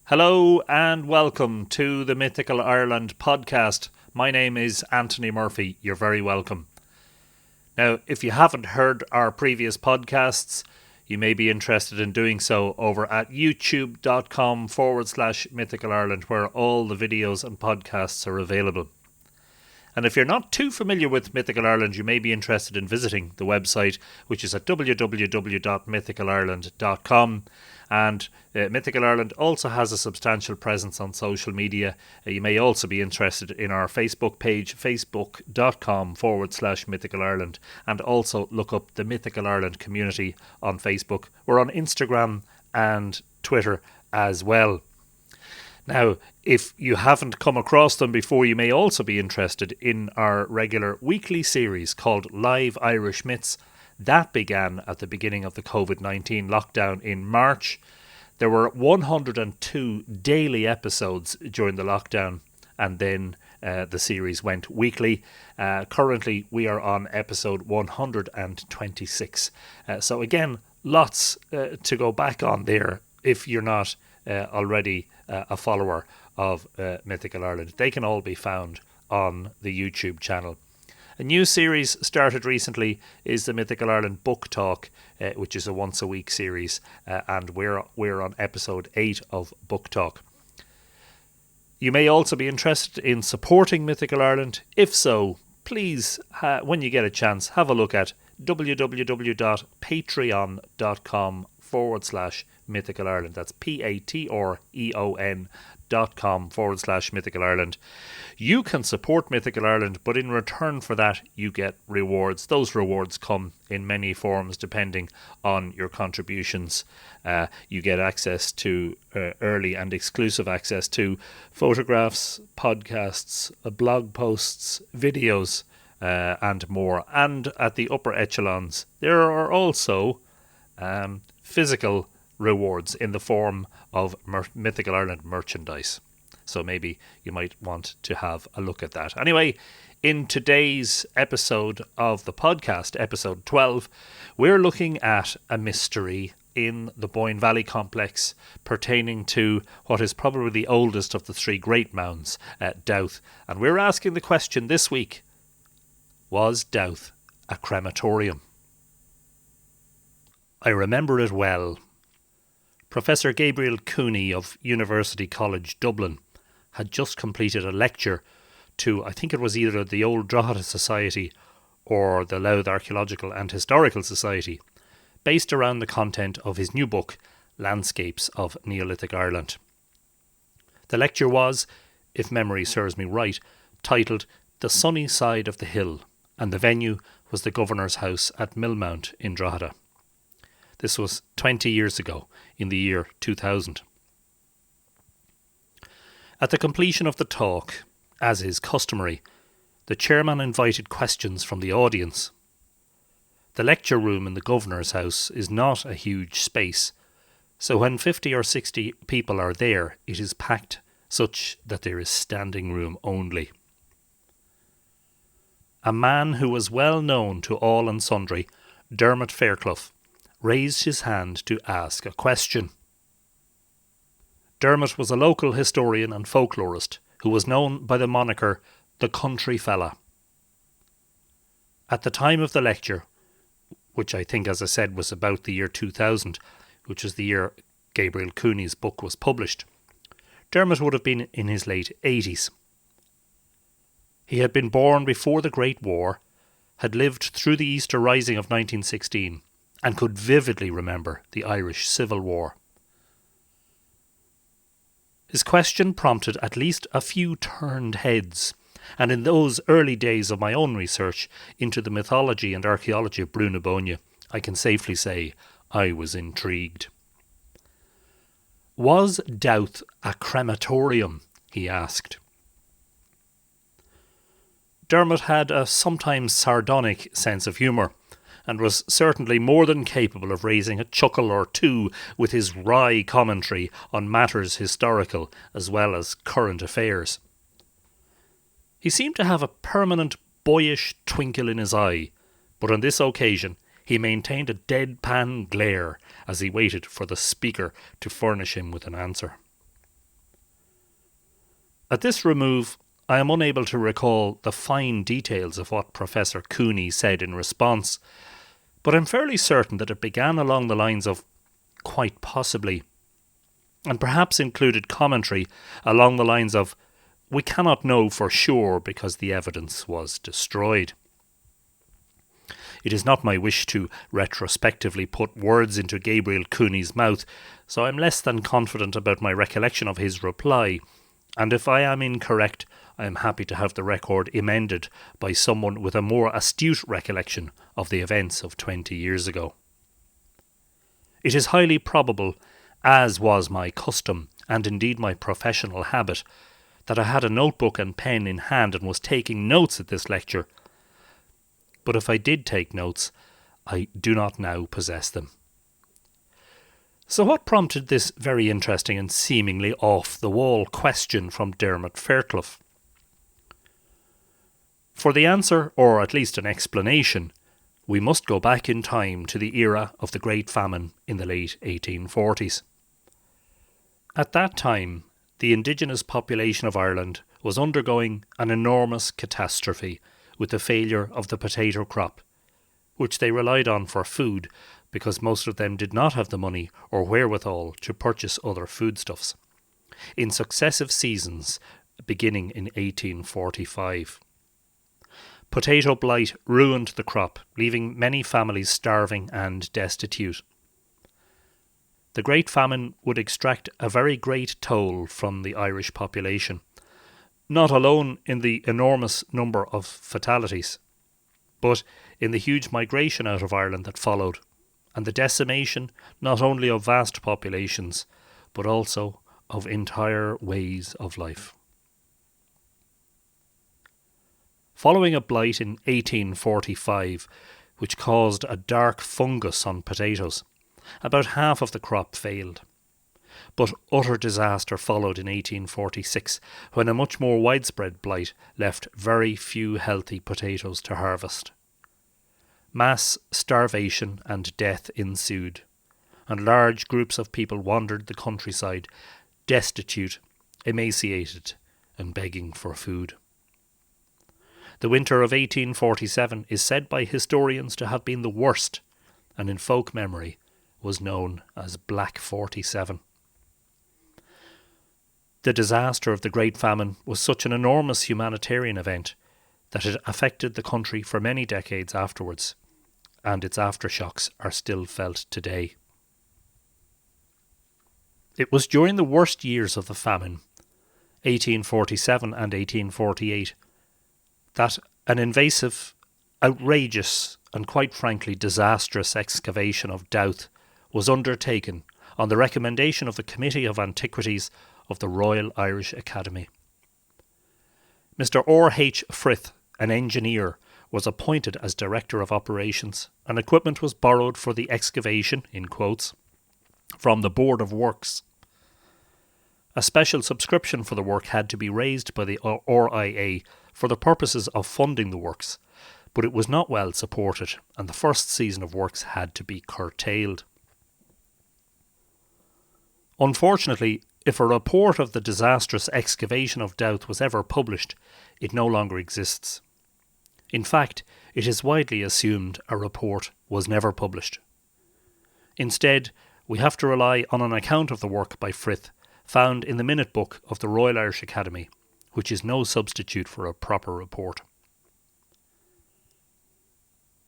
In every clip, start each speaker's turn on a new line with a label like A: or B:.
A: Hello and welcome to the Mythical Ireland podcast. My name is Anthony Murphy. You're very welcome. Now, if you haven't heard our previous podcasts, you may be interested in doing so over at youtube.com/Mythical Ireland, where all the videos and podcasts are available. And if you're not too familiar with Mythical Ireland, you may be interested in visiting the website, which is at www.mythicalireland.com. And Mythical Ireland also has a substantial presence on social media. You may also be interested in our Facebook page, facebook.com/Mythical Ireland, and also look up the Mythical Ireland community on Facebook. We're on Instagram and Twitter as well. Now, if you haven't come across them before, you may also be interested in our regular weekly series called Live Irish Myths. That began at the beginning of the COVID-19 lockdown in March. There were 102 daily episodes during the lockdown, and then the series went weekly. Currently, we are on episode 126. So again, lots to go back on there if you're not already a follower of Mythical Ireland. They can all be found on the YouTube channel. A new series started recently is the Mythical Ireland Book Talk, which is a once a week series, and we're on episode 8 of Book Talk. You may also be interested in supporting Mythical Ireland. If so, please, when you get a chance, have a look at www.patreon.com/Mythical Ireland. That's patreon.com/Mythical Ireland. You can support Mythical Ireland, but in return for that, you get rewards. Those rewards come in many forms depending on your contributions. You get access to early and exclusive access to photographs, podcasts, blog posts, videos, and more. And at the upper echelons, there are also physical rewards in the form of Mythical Ireland merchandise. So maybe you might want to have a look at that. Anyway, in today's episode of the podcast, episode 12, we're looking at a mystery in the Boyne Valley complex pertaining to what is probably the oldest of the three great mounds at Dowth. And we're asking the question this week, was Dowth a crematorium? I remember it well. Professor Gabriel Cooney of University College Dublin had just completed a lecture to, I think it was either the Old Drogheda Society or the Louth Archaeological and Historical Society, based around the content of his new book, Landscapes of Neolithic Ireland. The lecture was, if memory serves me right, titled The Sunny Side of the Hill, and the venue was the Governor's House at Millmount in Drogheda. This was 20 years ago, in the year 2000. At the completion of the talk, as is customary, the chairman invited questions from the audience. The lecture room in the Governor's House is not a huge space, so when 50 or 60 people are there, it is packed such that there is standing room only. A man who was well known to all and sundry, Dermot Fairclough, raised his hand to ask a question. Dermot was a local historian and folklorist who was known by the moniker the Country Fella. At the time of the lecture, which I think, as I said, was about the year 2000, which was the year Gabriel Cooney's book was published, Dermot would have been in his late 80s. He had been born before the Great War, had lived through the Easter Rising of 1916, and could vividly remember the Irish Civil War. His question prompted at least a few turned heads, and in those early days of my own research into the mythology and archaeology of Brú na Bóinne, I can safely say I was intrigued. Was Dowth a crematorium? He asked. Dermot had a sometimes sardonic sense of humour, and was certainly more than capable of raising a chuckle or two with his wry commentary on matters historical as well as current affairs. He seemed to have a permanent boyish twinkle in his eye, but on this occasion he maintained a deadpan glare as he waited for the speaker to furnish him with an answer. At this remove, I am unable to recall the fine details of what Professor Cooney said in response, but I'm fairly certain that it began along the lines of "quite possibly," and perhaps included commentary along the lines of "we cannot know for sure because the evidence was destroyed." It is not my wish to retrospectively put words into Gabriel Cooney's mouth, so I'm less than confident about my recollection of his reply, and if I am incorrect, I am happy to have the record amended by someone with a more astute recollection of the events of 20 years ago. It is highly probable, as was my custom, and indeed my professional habit, that I had a notebook and pen in hand and was taking notes at this lecture. But if I did take notes, I do not now possess them. So what prompted this very interesting and seemingly off-the-wall question from Dermot Fairclough? For the answer, or at least an explanation, we must go back in time to the era of the Great Famine in the late 1840s. At that time, the indigenous population of Ireland was undergoing an enormous catastrophe with the failure of the potato crop, which they relied on for food because most of them did not have the money or wherewithal to purchase other foodstuffs, in successive seasons beginning in 1845. Potato blight ruined the crop, leaving many families starving and destitute. The Great Famine would extract a very great toll from the Irish population, not alone in the enormous number of fatalities, but in the huge migration out of Ireland that followed, and the decimation not only of vast populations, but also of entire ways of life. Following a blight in 1845, which caused a dark fungus on potatoes, about half of the crop failed. But utter disaster followed in 1846, when a much more widespread blight left very few healthy potatoes to harvest. Mass starvation and death ensued, and large groups of people wandered the countryside, destitute, emaciated, and begging for food. The winter of 1847 is said by historians to have been the worst, and in folk memory was known as Black 47. The disaster of the Great Famine was such an enormous humanitarian event that it affected the country for many decades afterwards, and its aftershocks are still felt today. It was during the worst years of the famine, 1847 and 1848, that an invasive, outrageous, and quite frankly disastrous excavation of Dowth was undertaken on the recommendation of the Committee of Antiquities of the Royal Irish Academy. Mr. R.H. Frith, an engineer, was appointed as Director of Operations, and equipment was borrowed for the excavation, in quotes, from the Board of Works. A special subscription for the work had to be raised by the RIA for the purposes of funding the works, but it was not well supported, and the first season of works had to be curtailed. Unfortunately, if a report of the disastrous excavation of Dowth was ever published, it no longer exists. In fact, it is widely assumed a report was never published. Instead, we have to rely on an account of the work by Frith, found in the Minute Book of the Royal Irish Academy, which is no substitute for a proper report.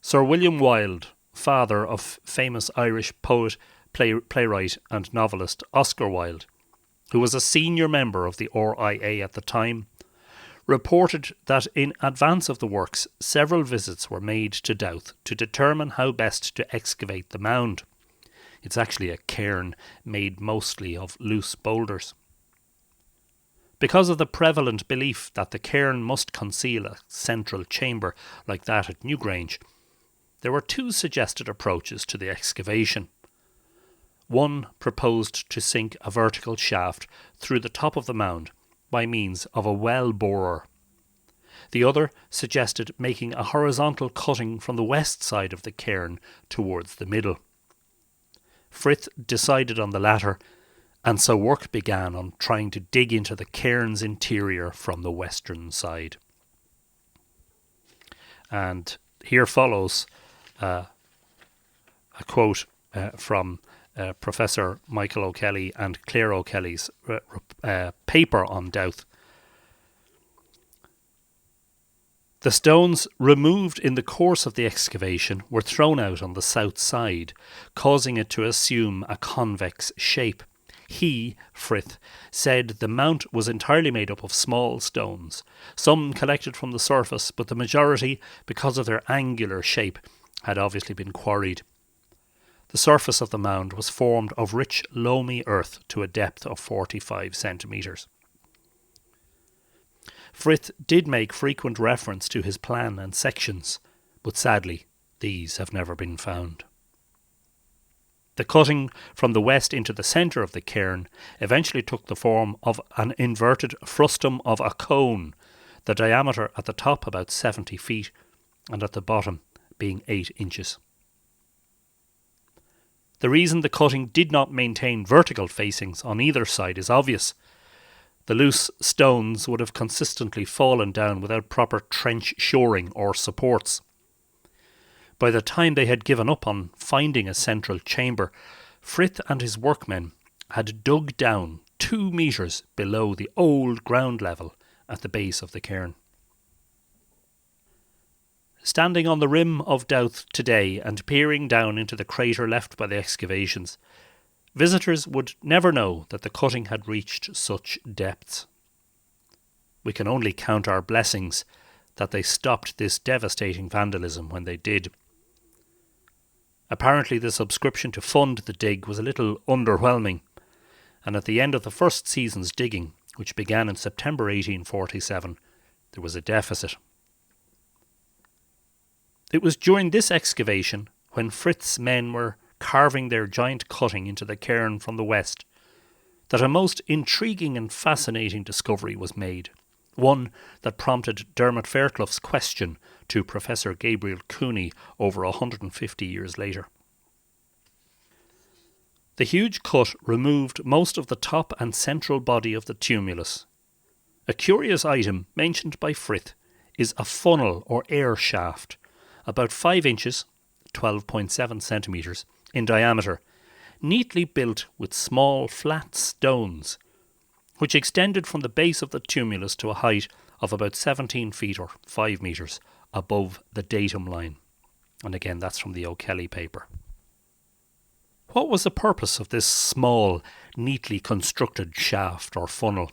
A: Sir William Wilde, father of famous Irish poet, playwright and novelist Oscar Wilde, who was a senior member of the RIA at the time, reported that in advance of the works several visits were made to Dowth to determine how best to excavate the mound. It's actually a cairn made mostly of loose boulders. Because of the prevalent belief that the cairn must conceal a central chamber like that at Newgrange, there were two suggested approaches to the excavation. One proposed to sink a vertical shaft through the top of the mound by means of a well borer. The other suggested making a horizontal cutting from the west side of the cairn towards the middle. Frith decided on the latter, and so work began on trying to dig into the cairn's interior from the western side. And here follows a quote from Professor Michael O'Kelly and Claire O'Kelly's paper on Dowth. The stones removed in the course of the excavation were thrown out on the south side, causing it to assume a convex shape. He, Frith, said the mount was entirely made up of small stones, some collected from the surface, but the majority, because of their angular shape, had obviously been quarried. The surface of the mound was formed of rich, loamy earth to a depth of 45 centimetres. Frith did make frequent reference to his plan and sections, but sadly, these have never been found. The cutting from the west into the centre of the cairn eventually took the form of an inverted frustum of a cone, the diameter at the top about 70 feet and at the bottom being 8 inches. The reason the cutting did not maintain vertical facings on either side is obvious. The loose stones would have consistently fallen down without proper trench shoring or supports. By the time they had given up on finding a central chamber, Frith and his workmen had dug down 2 metres below the old ground level at the base of the cairn. Standing on the rim of Dowth today and peering down into the crater left by the excavations, visitors would never know that the cutting had reached such depths. We can only count our blessings that they stopped this devastating vandalism when they did. Apparently the subscription to fund the dig was a little underwhelming, and at the end of the first season's digging, which began in September 1847, there was a deficit. It was during this excavation, when Frith's men were carving their giant cutting into the cairn from the west, that a most intriguing and fascinating discovery was made, one that prompted Dermot Fairclough's question to Professor Gabriel Cooney over 150 years later. The huge cut removed most of the top and central body of the tumulus. A curious item mentioned by Frith is a funnel or air shaft, about 5 inches, 12.7 centimetres, in diameter, neatly built with small flat stones, which extended from the base of the tumulus to a height of about 17 feet or 5 metres above the datum line. And again, that's from the O'Kelly paper. What was the purpose of this small, neatly constructed shaft or funnel?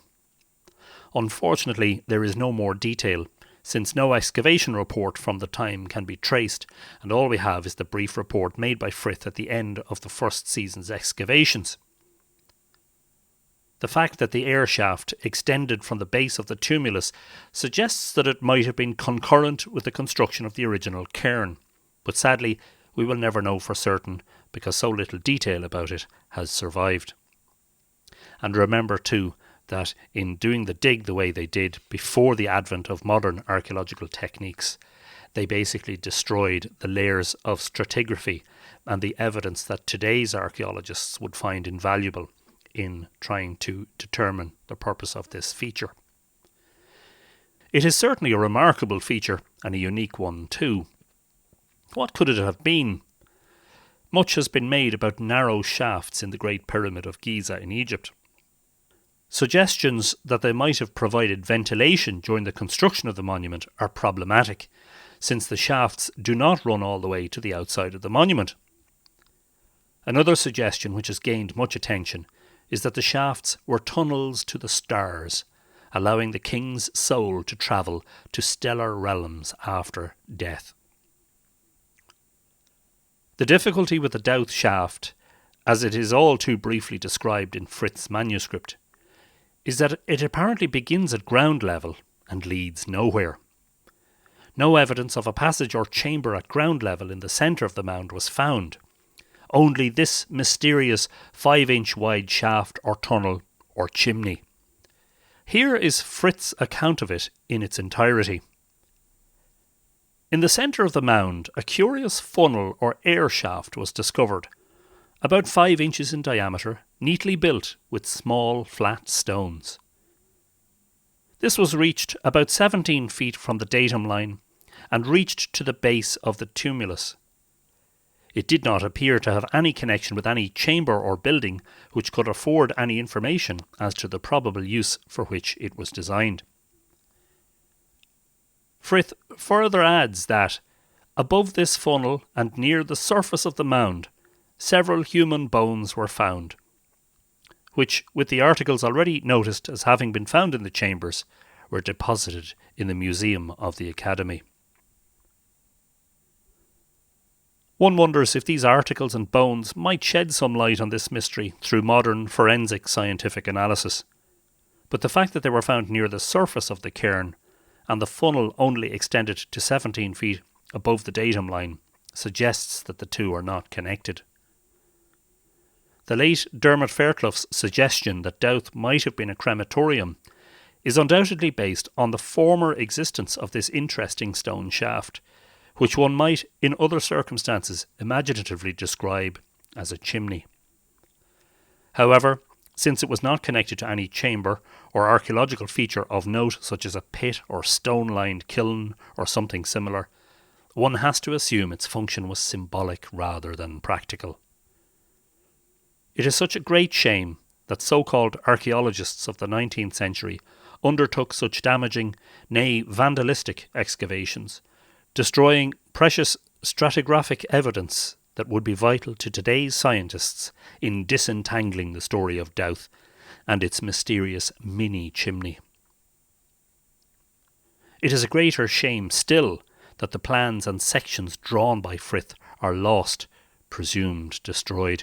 A: Unfortunately, there is no more detail, since no excavation report from the time can be traced, and all we have is the brief report made by Frith at the end of the first season's excavations. The fact that the air shaft extended from the base of the tumulus suggests that it might have been concurrent with the construction of the original cairn, but sadly we will never know for certain because so little detail about it has survived. And remember too that in doing the dig the way they did before the advent of modern archaeological techniques, they basically destroyed the layers of stratigraphy and the evidence that today's archaeologists would find invaluable in trying to determine the purpose of this feature. It is certainly a remarkable feature and a unique one too. What could it have been? Much has been made about narrow shafts in the Great Pyramid of Giza in Egypt. Suggestions that they might have provided ventilation during the construction of the monument are problematic, since the shafts do not run all the way to the outside of the monument. Another suggestion which has gained much attention is that the shafts were tunnels to the stars, allowing the king's soul to travel to stellar realms after death. The difficulty with the Dowth shaft, as it is all too briefly described in Frith's manuscript, is that it apparently begins at ground level and leads nowhere. No evidence of a passage or chamber at ground level in the centre of the mound was found. Only this mysterious 5-inch wide shaft or tunnel or chimney. Here is Frith's account of it in its entirety. In the centre of the mound, a curious funnel or air shaft was discovered, about 5 inches in diameter, neatly built with small flat stones. This was reached about 17 feet from the datum line and reached to the base of the tumulus. It did not appear to have any connection with any chamber or building which could afford any information as to the probable use for which it was designed. Frith further adds that, above this funnel and near the surface of the mound, several human bones were found, which, with the articles already noticed as having been found in the chambers, were deposited in the museum of the Academy. One wonders if these articles and bones might shed some light on this mystery through modern forensic scientific analysis. But the fact that they were found near the surface of the cairn and the funnel only extended to 17 feet above the datum line suggests that the two are not connected. The late Dermot Fairclough's suggestion that Dowth might have been a crematorium is undoubtedly based on the former existence of this interesting stone shaft, which one might, in other circumstances, imaginatively describe as a chimney. However, since it was not connected to any chamber or archaeological feature of note such as a pit or stone-lined kiln or something similar, one has to assume its function was symbolic rather than practical. It is such a great shame that so-called archaeologists of the 19th century undertook such damaging, nay vandalistic excavations, destroying precious stratigraphic evidence that would be vital to today's scientists in disentangling the story of Dowth and its mysterious mini-chimney. It is a greater shame still that the plans and sections drawn by Frith are lost, presumed destroyed.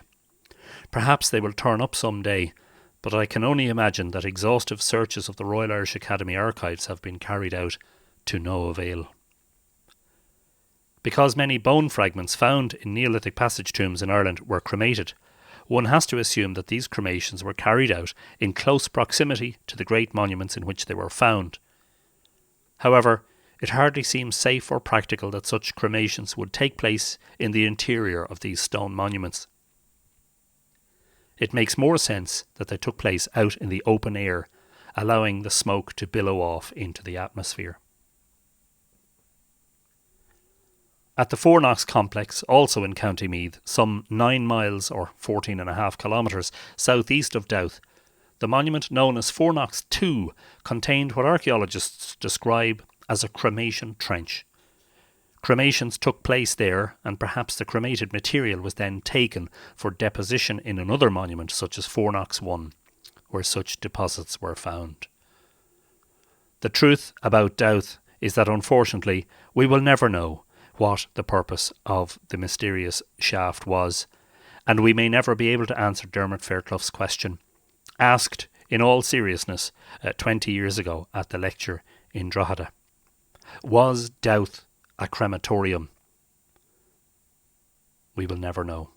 A: Perhaps they will turn up some day, but I can only imagine that exhaustive searches of the Royal Irish Academy archives have been carried out to no avail. Because many bone fragments found in Neolithic passage tombs in Ireland were cremated, one has to assume that these cremations were carried out in close proximity to the great monuments in which they were found. However, it hardly seems safe or practical that such cremations would take place in the interior of these stone monuments. It makes more sense that they took place out in the open air, allowing the smoke to billow off into the atmosphere. At the Fornox complex, also in County Meath, some 9 miles or 14.5 kilometres southeast of Dowth, the monument known as Fornox 2 contained what archaeologists describe as a cremation trench. Cremations took place there, and perhaps the cremated material was then taken for deposition in another monument such as Fornox 1, where such deposits were found. The truth about Dowth is that unfortunately we will never know what the purpose of the mysterious shaft was, and we may never be able to answer Dermot Fairclough's question, asked in all seriousness 20 years ago at the lecture in Drogheda. Was Dowth a crematorium? We will never know.